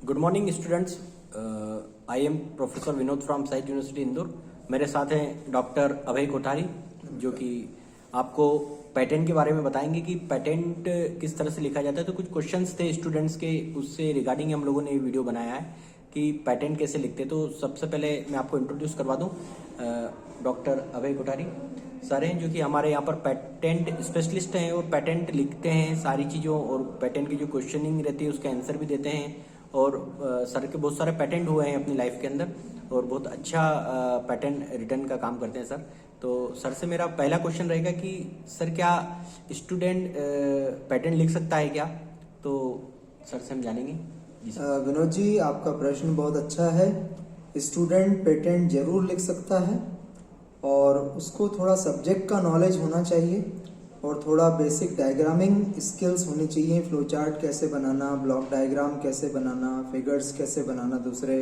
Good morning students. I am professor Vinod from site university Indore. मेरे साथ हैं डॉक्टर अभय कोठारी, जो कि आपको पेटेंट के बारे में बताएंगे कि पेटेंट किस तरह से लिखा जाता है। तो कुछ क्वेश्चंस थे स्टूडेंट्स के, उससे रिगार्डिंग हम लोगों ने वीडियो बनाया है कि पेटेंट कैसे लिखते हैं। तो सबसे पहले मैं आपको इंट्रोड्यूस करवा दूं, डॉक्टर अभय कोठारी सर हैं, जो कि हमारे यहाँ पर पेटेंट स्पेशलिस्ट हैं और पेटेंट लिखते हैं सारी चीज़ों, और पेटेंट की जो क्वेश्चनिंग रहती है उसका आंसर भी देते हैं। और सर के बहुत सारे पेटेंट हुए हैं अपनी लाइफ के अंदर, और बहुत अच्छा पेटेंट रिटर्न का काम करते हैं सर। तो सर से मेरा पहला क्वेश्चन रहेगा कि सर क्या स्टूडेंट पेटेंट लिख सकता है क्या? तो सर से हम जानेंगे। विनोद जी, आपका प्रश्न बहुत अच्छा है। स्टूडेंट पेटेंट जरूर लिख सकता है, और उसको थोड़ा सब्जेक्ट का नॉलेज होना चाहिए और थोड़ा बेसिक डायग्रामिंग स्किल्स होनी चाहिए। फ्लो चार्ट कैसे बनाना, ब्लॉक डायग्राम कैसे बनाना, फिगर्स कैसे बनाना, दूसरे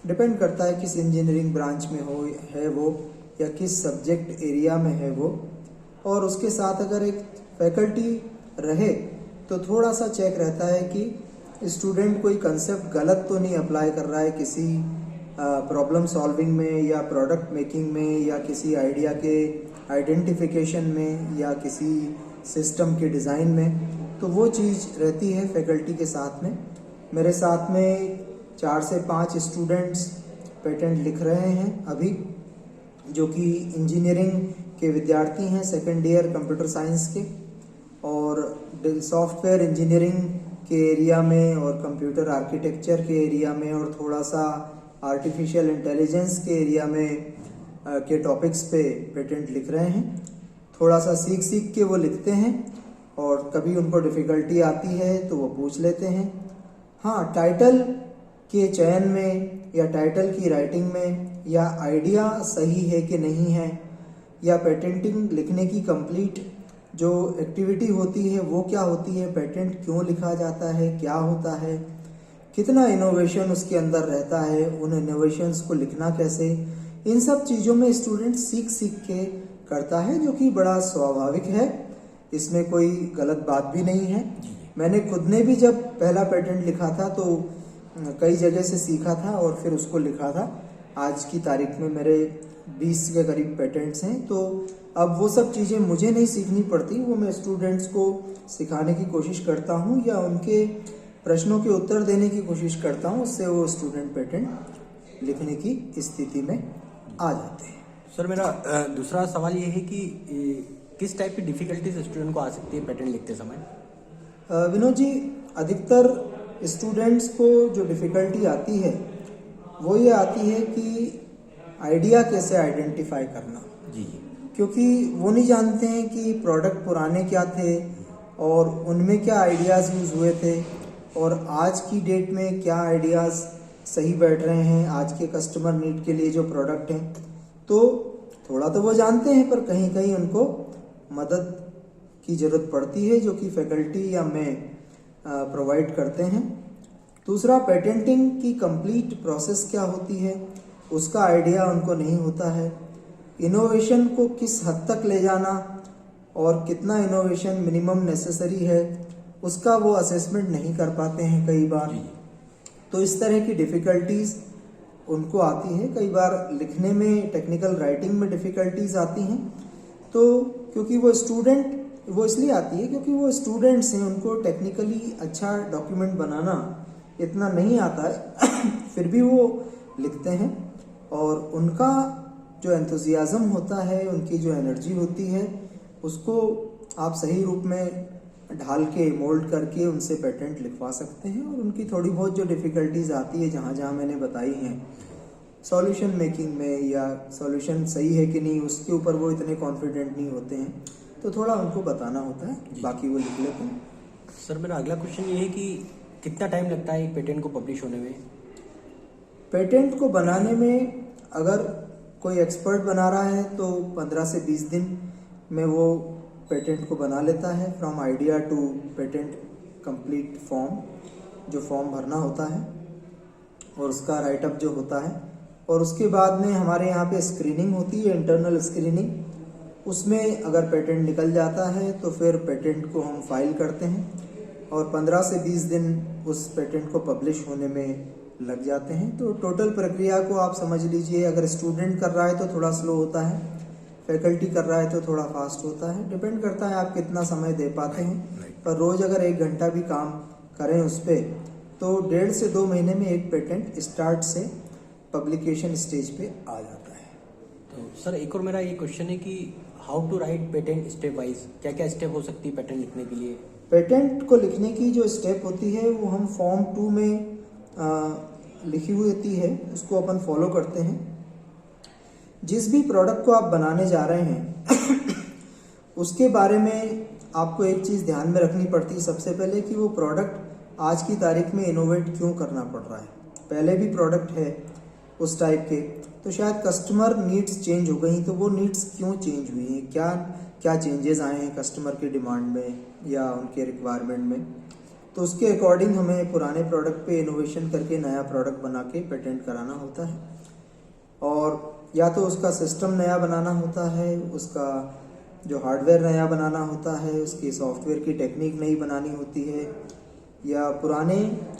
डिपेंड करता है किस इंजीनियरिंग ब्रांच में है वो, या किस सब्जेक्ट एरिया में है वो। और उसके साथ अगर एक फैकल्टी रहे तो थोड़ा सा चेक रहता है कि स्टूडेंट कोई कंसेप्ट गलत तो नहीं अप्लाई कर रहा है किसी प्रॉब्लम सॉल्विंग में, या प्रोडक्ट मेकिंग में, या किसी आइडिया के आइडेंटिफिकेशन में, या किसी सिस्टम के डिज़ाइन में। तो वो चीज़ रहती है फैकल्टी के साथ में। मेरे साथ में 4 से 5 स्टूडेंट्स पेटेंट लिख रहे हैं अभी, जो कि इंजीनियरिंग के विद्यार्थी हैं, सेकेंड ईयर कंप्यूटर साइंस के, और सॉफ्टवेयर इंजीनियरिंग के एरिया में, और कंप्यूटर आर्किटेक्चर के एरिया में, और थोड़ा सा आर्टिफिशियल इंटेलिजेंस के एरिया में के टॉपिक्स पे पेटेंट लिख रहे हैं। थोड़ा सा सीख के वो लिखते हैं, और कभी उनको डिफ़िकल्टी आती है तो वो पूछ लेते हैं। हाँ, टाइटल के चयन में, या टाइटल की राइटिंग में, या आइडिया सही है कि नहीं है, या पेटेंटिंग लिखने की कंप्लीट जो एक्टिविटी होती है वो क्या होती है, पेटेंट क्यों लिखा जाता है, क्या होता है, कितना इनोवेशन उसके अंदर रहता है, उन इनोवेशंस को लिखना कैसे, इन सब चीज़ों में स्टूडेंट सीख के करता है, जो कि बड़ा स्वाभाविक है। इसमें कोई गलत बात भी नहीं है। मैंने खुद ने भी जब पहला पेटेंट लिखा था तो कई जगह से सीखा था और फिर उसको लिखा था। आज की तारीख में मेरे 20 के करीब पेटेंट्स हैं। तो अब वो सब चीज़ें मुझे नहीं सीखनी पड़ती, वो मैं स्टूडेंट्स को सिखाने की कोशिश करता हूँ, या उनके प्रश्नों के उत्तर देने की कोशिश करता हूँ। उससे वो स्टूडेंट पेटेंट लिखने की स्थिति में आ जाते हैं। सर, मेरा दूसरा सवाल ये है कि किस टाइप की डिफिकल्टीज स्टूडेंट को आ सकती है पेटेंट लिखते समय? विनोद जी, अधिकतर स्टूडेंट्स को जो डिफ़िकल्टी आती है वो ये आती है कि आइडिया कैसे आइडेंटिफाई करना। जी। क्योंकि वो नहीं जानते हैं कि प्रोडक्ट पुराने क्या थे और उनमें क्या आइडियाज़ यूज़ हुए थे, और आज की डेट में क्या आइडियाज़ सही बैठ रहे हैं आज के कस्टमर नीड के लिए जो प्रोडक्ट हैं। तो थोड़ा तो वो जानते हैं, पर कहीं कहीं उनको मदद की ज़रूरत पड़ती है, जो कि फैकल्टी या मैं प्रोवाइड करते हैं। दूसरा, पेटेंटिंग की कंप्लीट प्रोसेस क्या होती है उसका आइडिया उनको नहीं होता है। इनोवेशन को किस हद तक ले जाना और कितना इनोवेशन मिनिमम नेसेसरी है उसका वो असेसमेंट नहीं कर पाते हैं कई बार। तो इस तरह की डिफ़िकल्टीज़ उनको आती है। कई बार लिखने में, टेक्निकल राइटिंग में डिफ़िकल्टीज़ आती हैं। तो क्योंकि वो इसलिए आती है क्योंकि वो स्टूडेंट्स हैं, उनको टेक्निकली अच्छा डॉक्यूमेंट बनाना इतना नहीं आता है फिर भी वो लिखते हैं, और उनका जो एंथुजियाज़म होता है, उनकी जो एनर्जी होती है, उसको आप सही रूप में ढाल के, मोल्ड करके उनसे पेटेंट लिखवा सकते हैं। और उनकी थोड़ी बहुत जो डिफ़िकल्टीज़ आती है, जहाँ जहाँ मैंने बताई हैं, सॉल्यूशन मेकिंग में, या सॉल्यूशन सही है कि नहीं उसके ऊपर वो इतने कॉन्फिडेंट नहीं होते हैं, तो थोड़ा उनको बताना होता है, बाकी वो लिख लेते हैं। सर, मेरा अगला क्वेश्चन ये है कि कितना टाइम लगता है एक पेटेंट को पब्लिश होने में? पेटेंट को बनाने में अगर कोई एक्सपर्ट बना रहा है तो 15 से 20 दिन में वो पेटेंट को बना लेता है। From idea to patent complete form, जो फॉर्म भरना होता है और उसका राइटअप जो होता है, और उसके बाद में हमारे यहाँ पे स्क्रीनिंग होती है, इंटरनल स्क्रीनिंग। उसमें अगर पेटेंट निकल जाता है तो फिर पेटेंट को हम फाइल करते हैं। और 15 से 20 दिन उस पेटेंट को पब्लिश होने में लग जाते हैं। तो टोटल प्रक्रिया को आप समझ लीजिए, अगर स्टूडेंट कर रहा है तो थोड़ा स्लो होता है, फैकल्टी कर रहा है तो थोड़ा फास्ट होता है, डिपेंड करता है आप कितना समय दे पाते हैं। पर रोज़ अगर 1 घंटा भी काम करें उस पर तो 1.5 से 2 महीने में एक पेटेंट स्टार्ट से पब्लिकेशन स्टेज पे आ जाता है। तो सर एक और मेरा ये क्वेश्चन है कि how to write patent step wise, क्या क्या स्टेप हो सकती है पेटेंट लिखने के लिए? पेटेंट को लिखने की जो स्टेप होती है वो हम फॉर्म 2 में लिखी हुई होती है, उसको अपन फॉलो करते हैं। जिस भी प्रोडक्ट को आप बनाने जा रहे हैं उसके बारे में आपको एक चीज़ ध्यान में रखनी पड़ती है सबसे पहले कि वो प्रोडक्ट आज की तारीख में इनोवेट क्यों करना पड़ रहा है। पहले भी प्रोडक्ट है उस टाइप के, तो शायद कस्टमर नीड्स चेंज हो गई, तो वो नीड्स क्यों चेंज हुई हैं, क्या क्या चेंजेस आए हैं कस्टमर की डिमांड में या उनके रिक्वायरमेंट में। तो उसके अकॉर्डिंग हमें पुराने प्रोडक्ट पे इनोवेशन करके नया प्रोडक्ट बना के पेटेंट कराना होता है। और या तो उसका सिस्टम नया बनाना होता है, उसका जो हार्डवेयर नया बनाना होता है, उसकी सॉफ्टवेयर की टेक्निक नई बनानी होती है, या पुराने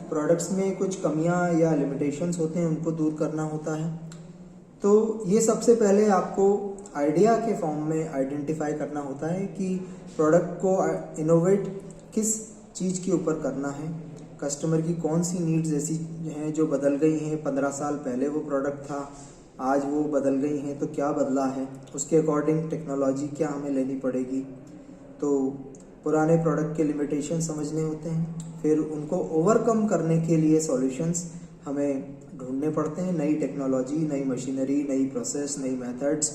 प्रोडक्ट्स में कुछ कमियां या लिमिटेशंस होते हैं उनको दूर करना होता है। तो ये सबसे पहले आपको आइडिया के फॉर्म में आइडेंटिफाई करना होता है कि प्रोडक्ट को इनोवेट किस चीज़ के ऊपर करना है, कस्टमर की कौन सी नीड्स ऐसी हैं जो बदल गई हैं। 15 साल पहले वो प्रोडक्ट था, आज वो बदल गई हैं, तो क्या बदला है, उसके अकॉर्डिंग टेक्नोलॉजी क्या हमें लेनी पड़ेगी। तो पुराने प्रोडक्ट के लिमिटेशन समझने होते हैं, फिर उनको ओवरकम करने के लिए सॉल्यूशंस हमें ढूंढने पड़ते हैं, नई टेक्नोलॉजी, नई मशीनरी, नई प्रोसेस, नई मेथड्स,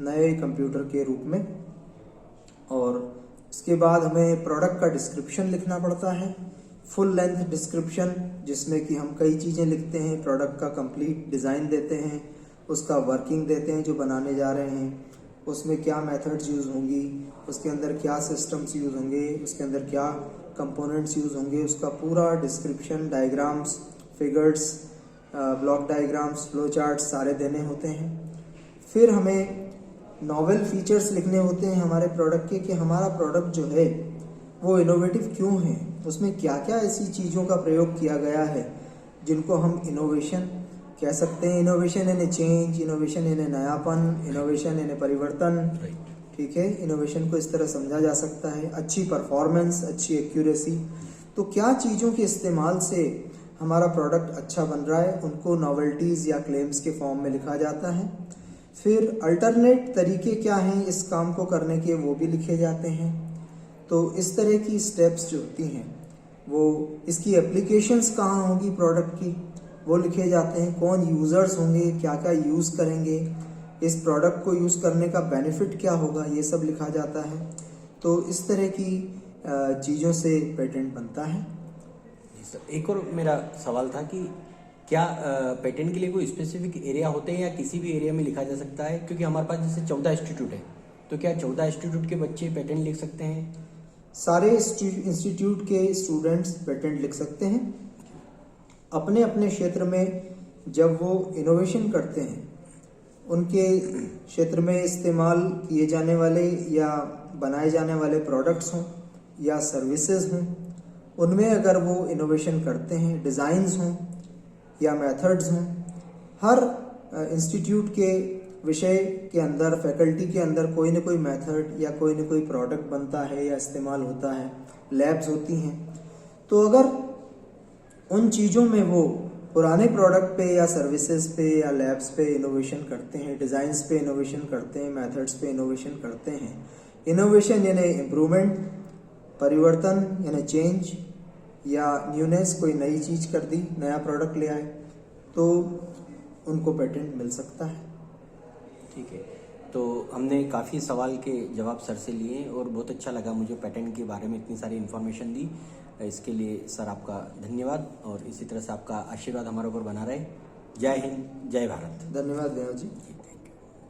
नए कंप्यूटर के रूप में। और उसके बाद हमें प्रोडक्ट का डिस्क्रिप्शन लिखना पड़ता है, फुल लेंथ डिस्क्रिप्शन, जिसमें कि हम कई चीज़ें लिखते हैं, प्रोडक्ट का कंप्लीट डिज़ाइन देते हैं, उसका वर्किंग देते हैं जो बनाने जा रहे हैं, उसमें क्या मेथड्स यूज़ होंगी, उसके अंदर क्या सिस्टम्स यूज़ होंगे, उसके अंदर क्या कंपोनेंट्स यूज़ होंगे, उसका पूरा description, diagrams, figures, block diagrams, flow charts सारे देने होते हैं। फिर हमें नॉवेल फीचर्स लिखने होते हैं हमारे प्रोडक्ट के, कि हमारा प्रोडक्ट जो है वो इनोवेटिव क्यों है, उसमें क्या क्या ऐसी चीज़ों का प्रयोग किया गया है जिनको हम इनोवेशन कह सकते हैं। इनोवेशन यानी चेंज, इनोवेशन यानी नयापन, इनोवेशन यानी परिवर्तन, ठीक है। इनोवेशन को इस तरह समझा जा सकता है, अच्छी परफॉर्मेंस, अच्छी एक्यूरेसी। तो क्या चीज़ों के इस्तेमाल से हमारा प्रोडक्ट अच्छा बन रहा है, उनको नॉवेल्टीज़ या क्लेम्स के फॉर्म में लिखा जाता है। फिर अल्टरनेट तरीके क्या हैं इस काम को करने के, वो भी लिखे जाते हैं। तो इस तरह की स्टेप्स जो होती हैं वो, इसकी एप्लीकेशंस कहाँ होंगी प्रोडक्ट की, वो लिखे जाते हैं। कौन यूज़र्स होंगे, क्या क्या यूज़ करेंगे, इस प्रोडक्ट को यूज़ करने का बेनिफिट क्या होगा, ये सब लिखा जाता है। तो इस तरह की चीज़ों से पेटेंट बनता है। जी सर, एक और मेरा सवाल था कि क्या पेटेंट के लिए कोई स्पेसिफिक एरिया होते हैं या किसी भी एरिया में लिखा जा सकता है? क्योंकि हमारे पास जैसे 14 इंस्टीट्यूट है, तो क्या 14 इंस्टीट्यूट के बच्चे पेटेंट लिख सकते हैं? सारे इंस्टीट्यूट के स्टूडेंट्स पेटेंट लिख सकते हैं। अपने अपने क्षेत्र में जब वो इनोवेशन करते हैं, उनके क्षेत्र में इस्तेमाल किए जाने वाले या बनाए जाने वाले प्रोडक्ट्स हों या सर्विसेज हों, उनमें अगर वो इनोवेशन करते हैं, डिज़ाइंस हों या मेथड्स हों, हर इंस्टीट्यूट के विषय के अंदर, फैकल्टी के अंदर कोई ना कोई मेथड या कोई ना कोई प्रोडक्ट बनता है या इस्तेमाल होता है, लैब्स होती हैं। तो अगर उन चीज़ों में वो पुराने प्रोडक्ट पे या सर्विसेज पे या लैब्स पे इनोवेशन करते हैं, डिज़ाइंस पे इनोवेशन करते हैं, मेथड्स पे इनोवेशन करते हैं। इनोवेशन यानी इम्प्रूवमेंट, परिवर्तन यानी चेंज या न्यूनेस, कोई नई चीज़ कर दी, नया प्रोडक्ट ले आए, तो उनको पेटेंट मिल सकता है। ठीक है, तो हमने काफ़ी सवाल के जवाब सर से लिए और बहुत अच्छा लगा मुझे पेटेंट के बारे में इतनी सारी इन्फॉर्मेशन दी। इसके लिए सर आपका धन्यवाद और इसी तरह से आपका आशीर्वाद हमारे ऊपर बना रहे। जय हिंद, जय भारत। धन्यवाद विनोद जी।